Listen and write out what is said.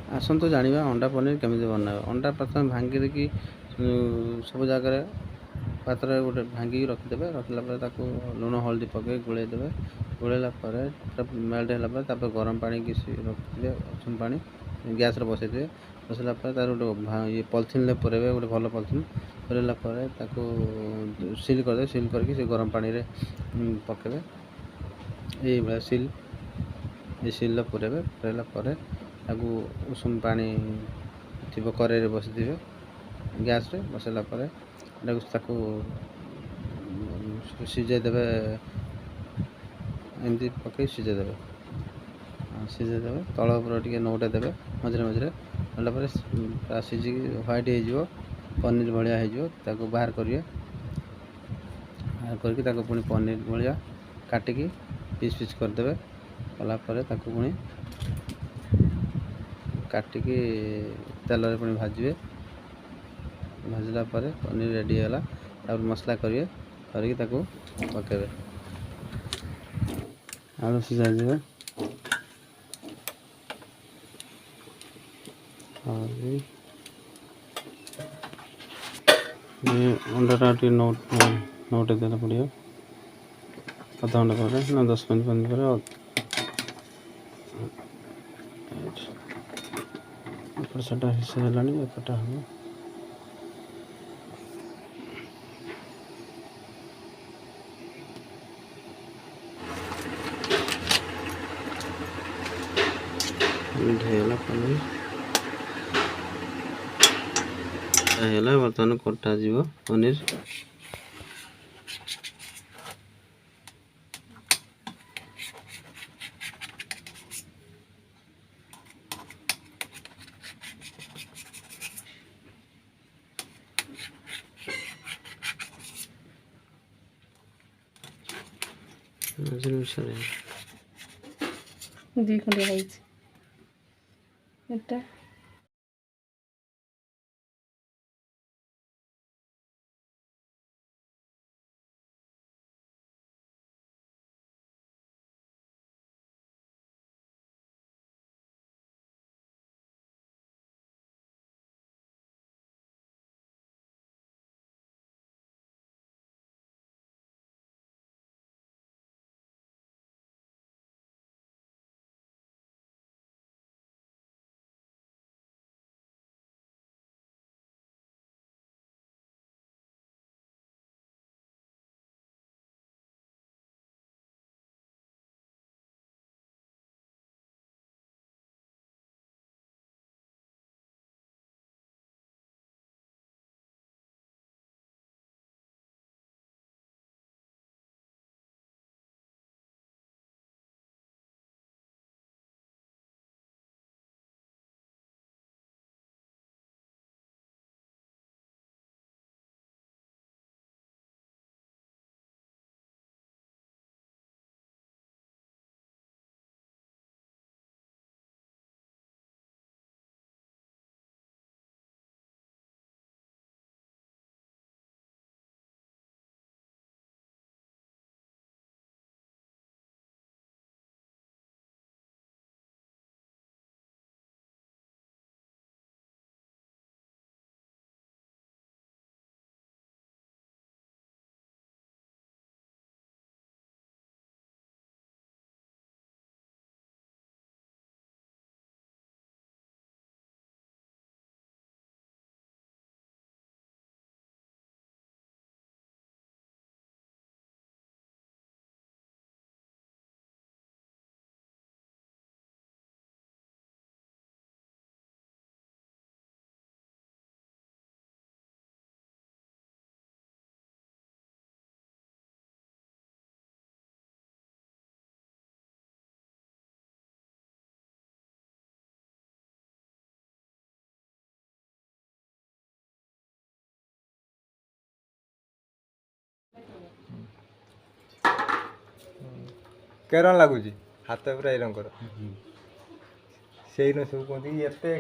आसतु जानिबा अंडा पनीर केमिति बनाबा। अंडा प्रथम भांगी देकी सब जगह पात्र गोटे भांगी रखिदेवे। रखला पर ताको लुण हल्दी पके गोळेई देवे। गोळेला पर मेल्ट होला पर तापर गरम पानी की रखिदेवे। उषुम पानी गैस रे बसई देवे। बसला पर तार गोटे ये पॉलिथिन ले पुरेबे गोटे भल पॉलिथिन पुरेला पर ताको सील कर दे। सील करके से गरम पानी रे पकेबे। ए भला सील ये सील पुरेबे। पुरेला पर ताको उषुम पानी थिबो करे रे बसई देवे गैस रे। बसला पर ताको सिझे देवे। एमती पकई सिझे देवे। सिझे देवे तल उपर टिके नौटे देवे मझे मझे होला पर सिझी व्हाइट हो पनीर भाया हो बाहर करेंगे। बाहर करके ताको पुणी पनीर भाया काटिकी पीस पीस करदे। कलापर ताको पुणी काटिकी तेल पुणी भाजबे। भाजला पर पनीर रेडी है। तापर मसला करेंगे करके ताको पकेबे। आलू सिझा देवे। अंडा टी नौटे देना पड़े आधा घंटा पर ना 10 मिनट पर सेटा हिस्सा है एपटा हम ढेला पनीर है। बर्तमान कटा जीव पनीर दी खंडिया এটা କେରଳ ଲାଗୁଛି ହାତ ପୁରା ଏରଙ୍କର ସେଇନ ସବୁ କୁହନ୍ତି ଏତେ